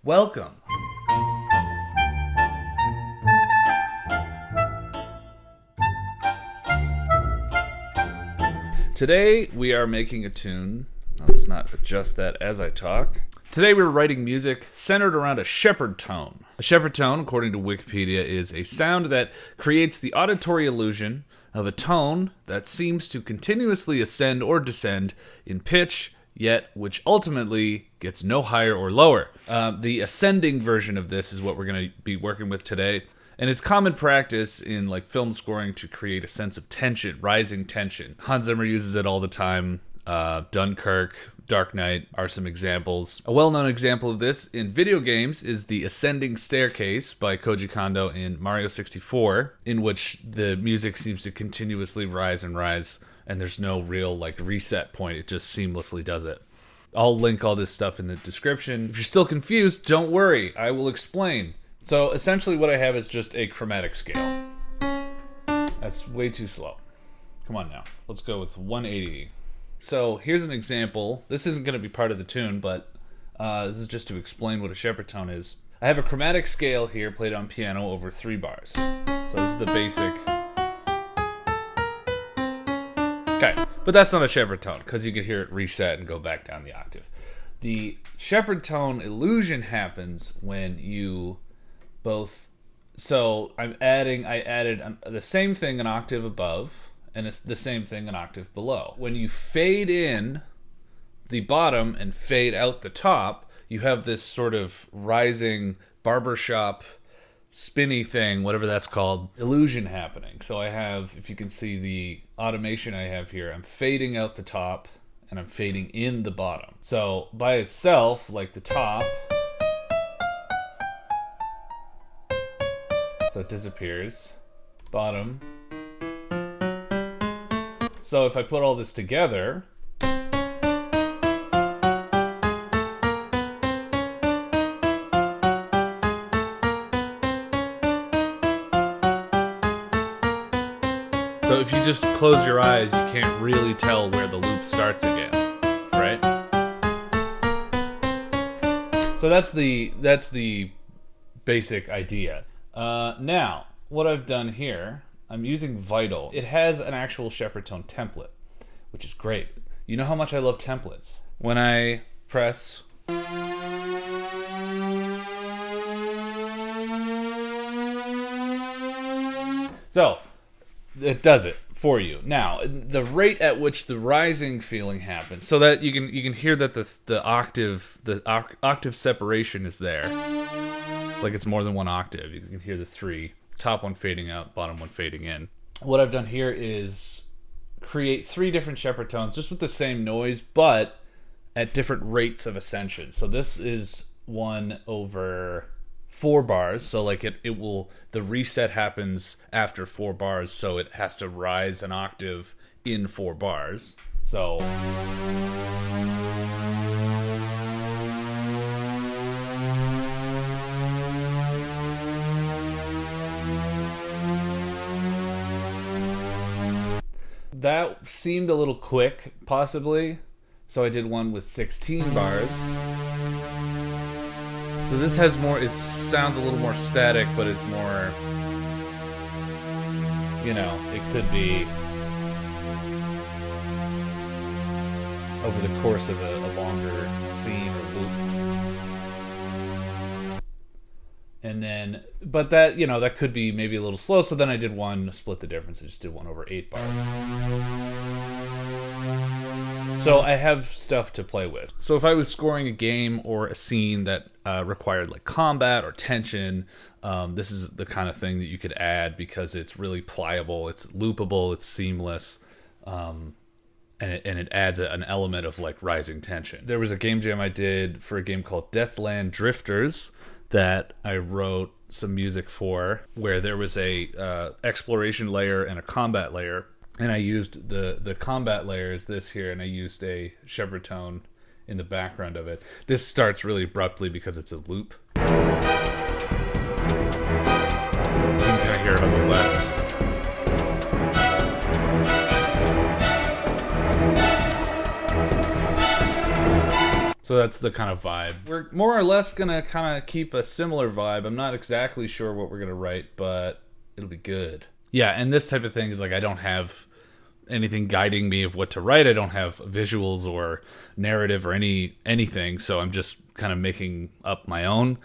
Welcome. Today we are making a tune. Let's not adjust that as I talk. Today we're writing music centered around a Shepard tone. A Shepard tone, according to Wikipedia, is a sound that creates the auditory illusion of a tone that seems to continuously ascend or descend in pitch, yet which ultimately gets no higher or lower. The ascending version of this is what we're going to be working with today. And it's common practice in like film scoring to create a sense of tension, rising tension. Hans Zimmer uses it all the time. Dunkirk, Dark Knight are some examples. A well-known example of this in video games is the Ascending Staircase by Koji Kondo in Mario 64, in which the music seems to continuously rise and rise, and there's no real like reset point. It just seamlessly does it. I'll link all this stuff in the description. If you're still confused, don't worry. I will explain. So essentially what I have is just a chromatic scale. That's way too slow. Come on now. Let's go with 180. So here's an example. This isn't going to be part of the tune, but this is just to explain what a Shepard tone is. I have a chromatic scale here played on piano over 3 bars. So this is the basic. Okay, but that's not a Shepard tone because you can hear it reset and go back down the octave. The Shepard tone illusion happens when you both. So I added the same thing an octave above, and it's the same thing an octave below. When you fade in the bottom and fade out the top, you have this sort of rising barbershop spinny thing, whatever that's called, illusion happening. So I have, if you can see the automation I have here, I'm fading out the top and I'm fading in the bottom. So by itself, like the top, so it disappears, bottom. So if I put all this together, so if you just close your eyes, you can't really tell where the loop starts again, right? So that's the basic idea. Now, what I've done here, I'm using Vital. It has an actual Shepard tone template, which is great. You know how much I love templates. When I press, so it does it for you. Now, the rate at which the rising feeling happens, so that you can hear that the octave separation is there. Like it's more than one octave. You can hear the 3. Top one fading out, bottom one fading in. What I've done here is create 3 different Shepard tones just with the same noise, but at different rates of ascension. So this is 1 over 4 bars. So like the reset happens after 4 bars, so it has to rise an octave in 4 bars. So that seemed a little quick, possibly. So I did one with 16 bars. So this has more, it sounds a little more static, but it's more, it could be over the course of a longer scene or loop. And then, but that, that could be maybe a little slow. So then I did one, split the difference. I just did 1 over 8 bars. So I have stuff to play with. So if I was scoring a game or a scene that required like combat or tension, this is the kind of thing that you could add because it's really pliable, it's loopable, it's seamless. And it adds an element of like rising tension. There was a game jam I did for a game called Deathland Drifters that I wrote some music for, where there was a exploration layer and a combat layer, and I used the combat layer is this here, and I used a Shepard tone in the background of it. This starts really abruptly because it's a loop. So you can kind of hear it on the left. So that's the kind of vibe. We're more or less gonna kind of keep a similar vibe. I'm not exactly sure what we're gonna write, but it'll be good. Yeah, and this type of thing is like I don't have anything guiding me of what to write. I don't have visuals or narrative or anything, so I'm just kind of making up my own.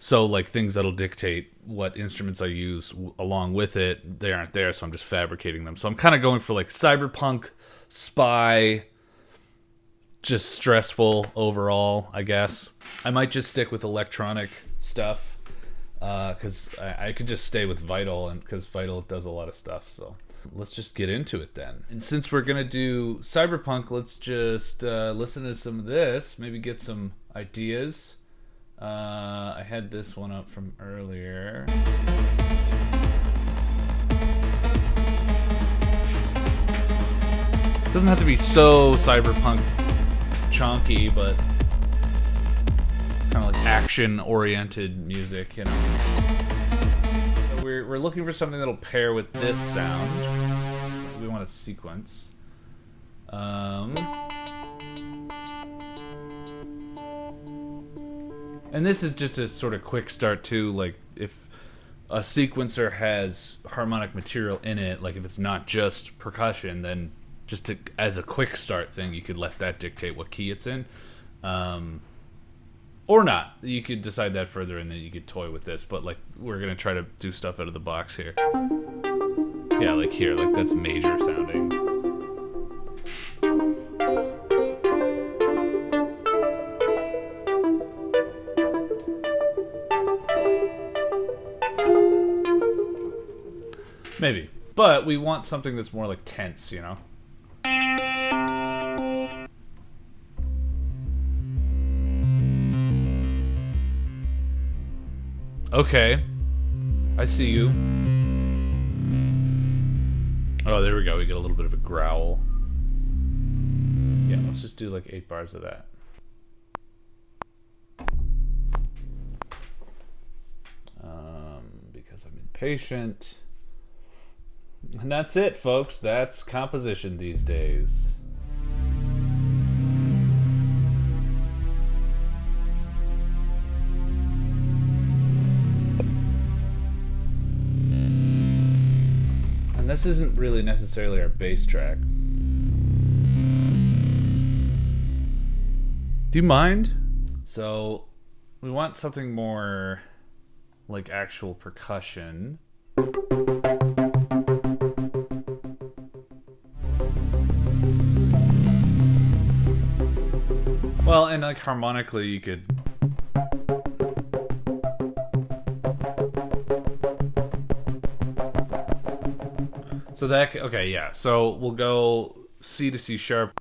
So like things that'll dictate what instruments I use along with it, they aren't there, so I'm just fabricating them. So I'm kind of going for like cyberpunk, spy, just stressful overall, I guess. I might just stick with electronic stuff because I could just stay with Vital, and because Vital does a lot of stuff. So let's just get into it then. And since we're gonna do cyberpunk, let's just listen to some of this, maybe get some ideas. I had this one up from earlier. It doesn't have to be so cyberpunk chonky, but kind of like action-oriented music, you know. So we're looking for something that'll pair with this sound. We want a sequence. And this is just a sort of quick start too, like if a sequencer has harmonic material in it, like if it's not just percussion, then just to, as a quick start thing, you could let that dictate what key it's in. Or not. You could decide that further and then you could toy with this, but like we're going to try to do stuff out of the box here. Yeah, like here, like that's major sounding. Maybe. But we want something that's more like tense, you know? Okay. I see you. Oh, there we go. We get a little bit of a growl. Yeah, let's just do like 8 bars of that. Because I'm impatient. And that's it, folks. That's composition these days. And this isn't really necessarily our bass track. Do you mind? So, we want something more like actual percussion. Well, and like harmonically, you could. So that, okay, yeah. So we'll go C to C sharp.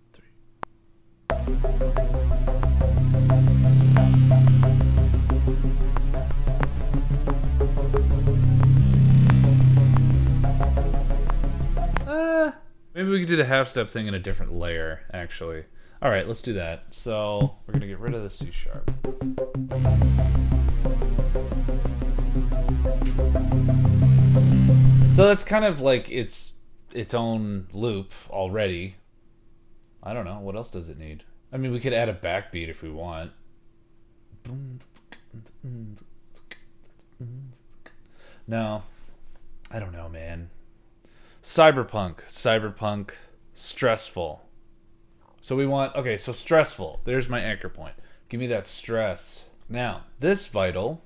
Maybe we could do the half step thing in a different layer, actually. All right, let's do that. So we're gonna get rid of the C sharp. So that's kind of like its own loop already. I don't know, what else does it need? I mean, we could add a backbeat if we want. No, I don't know, man. Cyberpunk, stressful. So we want, okay, so stressful. There's my anchor point. Give me that stress. Now, this Vital,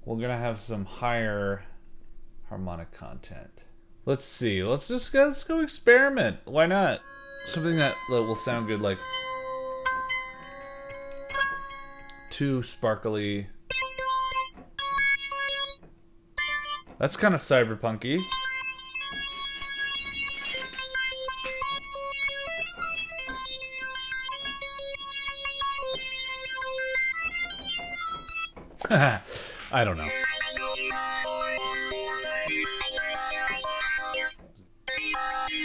we're going to have some higher harmonic content. Let's see. Let's go experiment. Why not? Something that will sound good, like too sparkly. That's kind of cyberpunky. I don't know.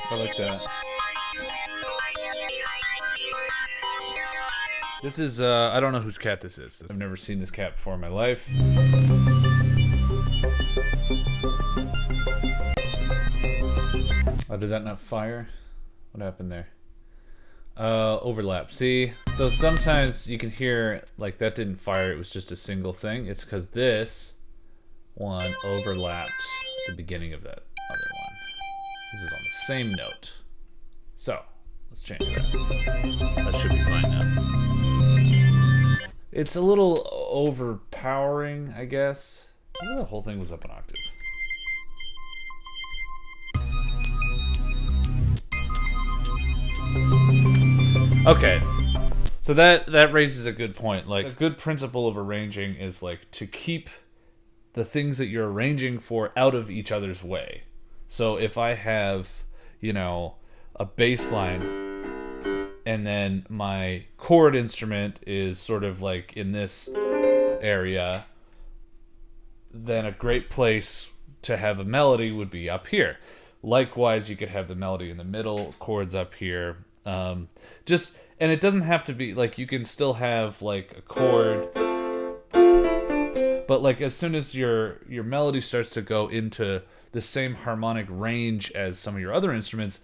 I like that. This is, I don't know whose cat this is. I've never seen this cat before in my life. Oh, did that not fire? What happened there? Overlap. See? So sometimes you can hear, like, that didn't fire, it was just a single thing. It's because this one overlapped the beginning of that other one. This is on the same note. So, let's change that. That should be fine now. It's a little overpowering, I guess. Maybe the whole thing was up an octave. Okay, so that raises a good point. Like, a good principle of arranging is like to keep the things that you're arranging for out of each other's way. So if I have, you know, a bass line and then my chord instrument is sort of like in this area, then a great place to have a melody would be up here. Likewise, you could have the melody in the middle, chords up here. And it doesn't have to be like, you can still have like a chord, but like as soon as your melody starts to go into the same harmonic range as some of your other instruments,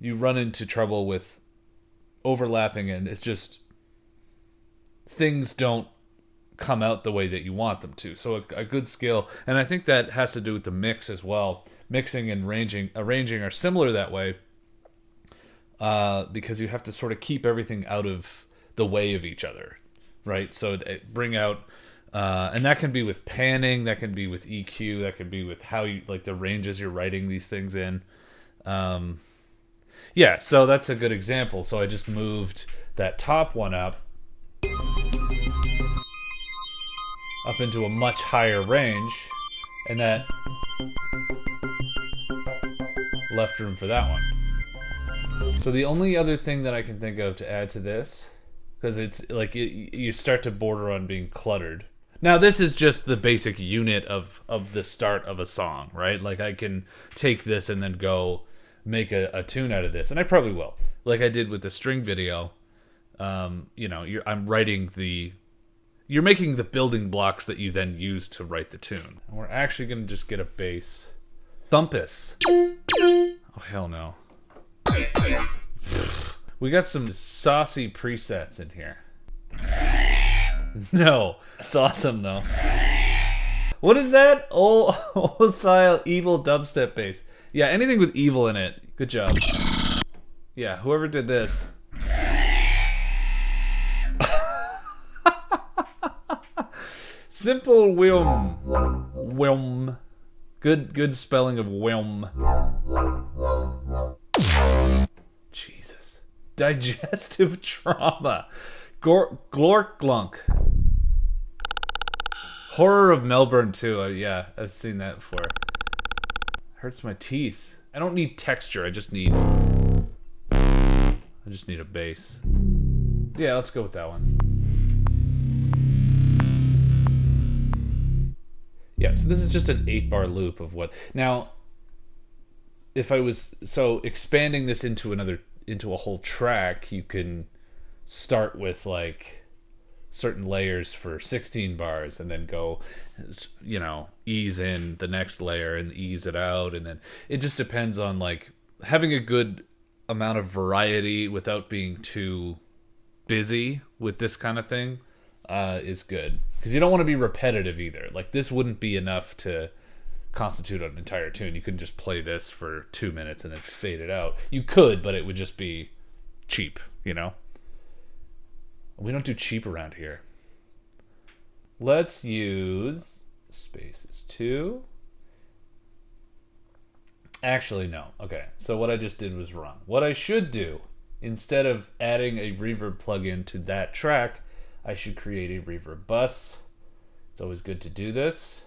you run into trouble with overlapping, and it's just things don't come out the way that you want them to. So a good skill, and I think that has to do with the mix as well. Mixing and arranging are similar that way. Because you have to sort of keep everything out of the way of each other, right? So bring out, and that can be with panning, that can be with EQ, that can be with how you, like, the ranges you're writing these things in. Yeah, so that's a good example. So I just moved that top one up into a much higher range, and that left room for that one. So the only other thing that I can think of to add to this, because it's like you start to border on being cluttered. Now this is just the basic unit of the start of a song, right? Like I can take this and then go make a tune out of this, and I probably will, like I did with the string video. You know, you're making the building blocks that you then use to write the tune. And we're actually gonna just get a bass thumpus. Oh hell no. We got some saucy presets in here. No, it's awesome though. What is that? Old style evil dubstep bass. Yeah, anything with evil in it. Good job. Yeah, whoever did this. Simple whim. Good spelling of whim. Jesus. Digestive trauma. Glork glunk. Horror of Melbourne too. Yeah, I've seen that before. Hurts my teeth. I don't need texture. I just need a bass. Yeah, let's go with that one. Yeah, so this is just an 8-bar loop of what. Now, if I was expanding this into a whole track, you can start with like certain layers for 16 bars and then go, you know, ease in the next layer and ease it out, and then it just depends on like having a good amount of variety without being too busy with this kind of thing is good, because you don't want to be repetitive either. Like this wouldn't be enough to constitute an entire tune. You couldn't just play this for 2 minutes and then fade it out. You could, but it would just be cheap, you know? We don't do cheap around here. Let's use spaces 2. Actually, no. Okay, so what I just did was wrong. What I should do, instead of adding a reverb plugin to that track, I should create a reverb bus. It's always good to do this,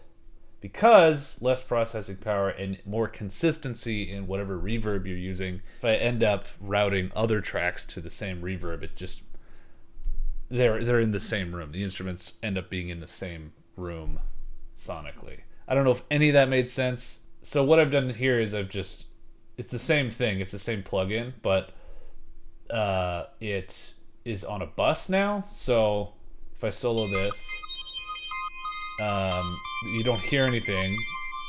because less processing power and more consistency in whatever reverb you're using. If I end up routing other tracks to the same reverb, it just they're in the same room. The instruments end up being in the same room sonically. I don't know if any of that made sense. So what I've done here is it's the same thing. It's the same plugin, but it is on a bus now. So if I solo this, you don't hear anything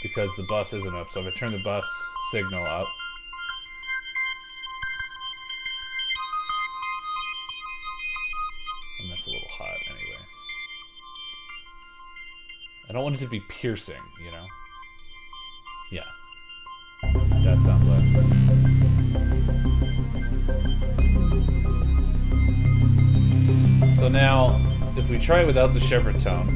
because the bus isn't up. So if I turn the bus signal up, I don't want it to be piercing, you know? Yeah. That sounds like. So now, if we try it without the Shepard tone,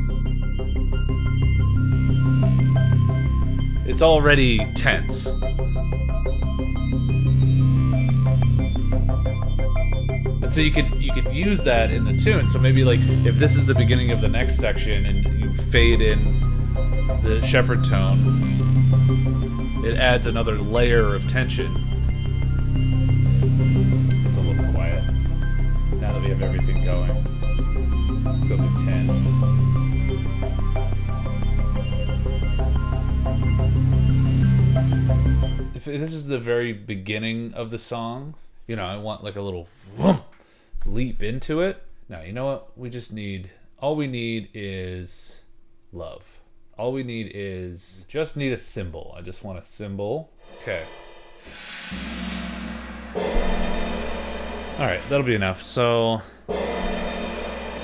it's already tense. And so you could use that in the tune. So maybe like if this is the beginning of the next section and you fade in the Shepard tone, it adds another layer of tension. It's a little quiet now that we have everything going. Let's go to 10. If this is the very beginning of the song, you know, I want like a little whoom, leap into it. Now, you know what? We just need, all we need is love. All we need is, just need a cymbal. I just want a cymbal. Okay. Alright, that'll be enough. So,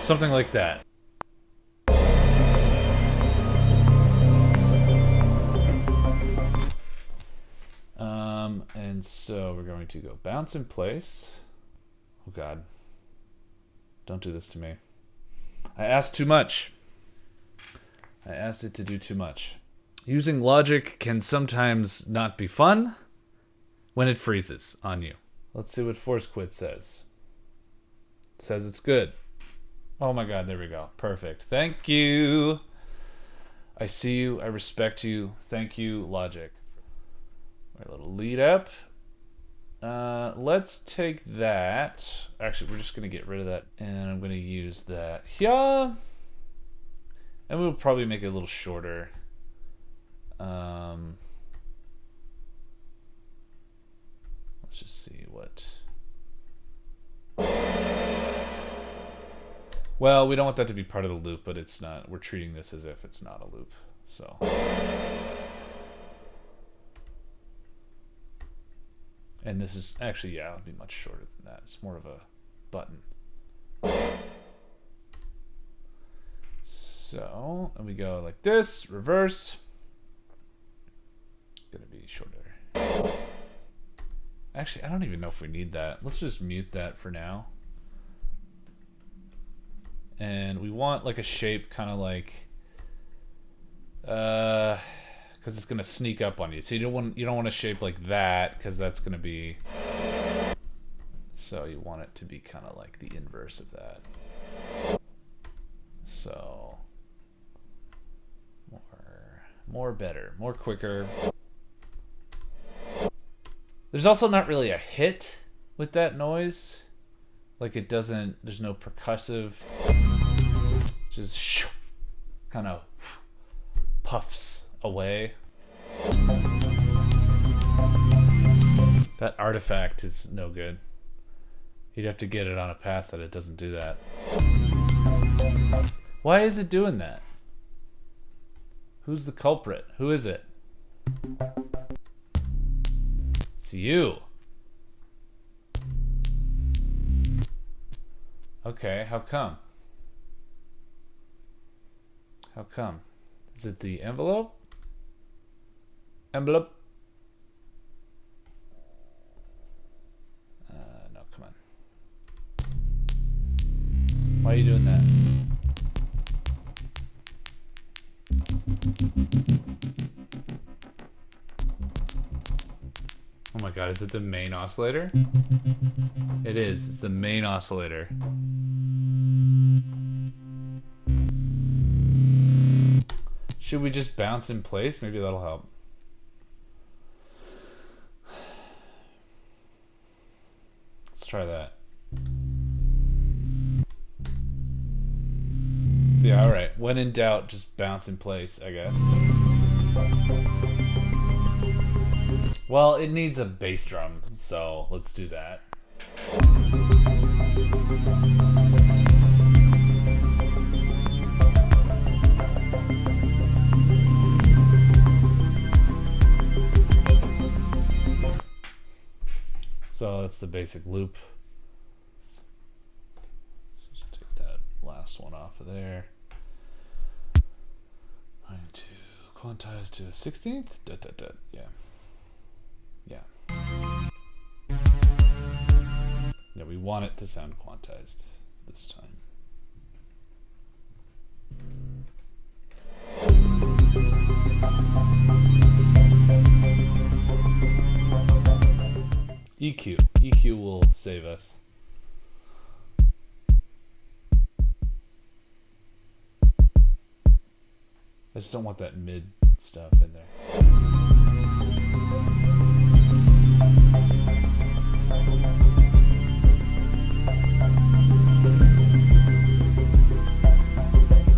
something like that. And so we're going to go bounce in place. Oh God. Don't do this to me. I asked too much. I asked it to do too much. Using logic can sometimes not be fun when it freezes on you. Let's see what Force Quit says. It says it's good. Oh my God, there we go. Perfect. Thank you. I see you. I respect you. Thank you, Logic. A little lead up. Let's take that. Actually, we're just going to get rid of that. And I'm going to use that here. And we'll probably make it a little shorter. Let's just see what... Well, we don't want that to be part of the loop, but it's not. We're treating this as if it's not a loop. So... And this is actually, yeah, it'll be much shorter than that. It's more of a button. So, and we go like this, reverse. It's gonna be shorter. Actually, I don't even know if we need that. Let's just mute that for now. And we want like a shape kind of like, because it's gonna sneak up on you. So you don't want a shape like that, because that's gonna be. So you want it to be kind of like the inverse of that. So more better, more quicker. There's also not really a hit with that noise. Like it doesn't. There's no percussive. Just kind of puffs away. That artifact is no good. You'd have to get it on a pass that it doesn't do that. Why is it doing that? Who's the culprit? Who is it? It's you. Okay, how come? How come? Is it the envelope? Envelope? No, come on. Why are you doing that? Oh my God, is it the main oscillator? It is. It's the main oscillator. Should we just bounce in place? Maybe that'll help. Let's try that. Yeah, alright. When in doubt, just bounce in place, I guess. Well, it needs a bass drum, so let's do that. So that's the basic loop. Just take that last one off of there. Trying to quantize to the 16th. Yeah. Yeah, we want it to sound quantized this time. EQ. EQ will save us. I just don't want that mid stuff in there.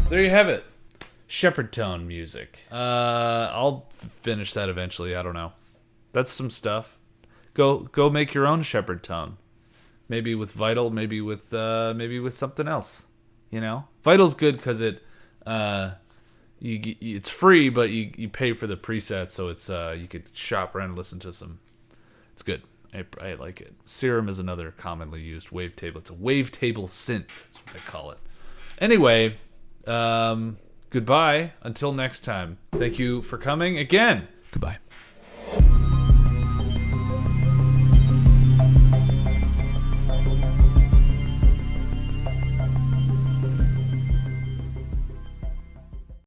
There you have it. Shepard Tone music. I'll finish that eventually. I don't know. That's some stuff. Go make your own Shepard Tone. Maybe with Vital. Maybe with something else. You know, Vital's good because it's free, but you pay for the presets, so it's you could shop around and listen to some. It's good. I like it. Serum is another commonly used wavetable. It's a wavetable synth. That's what they call it. Anyway. Goodbye. Until next time. Thank you for coming again. Goodbye.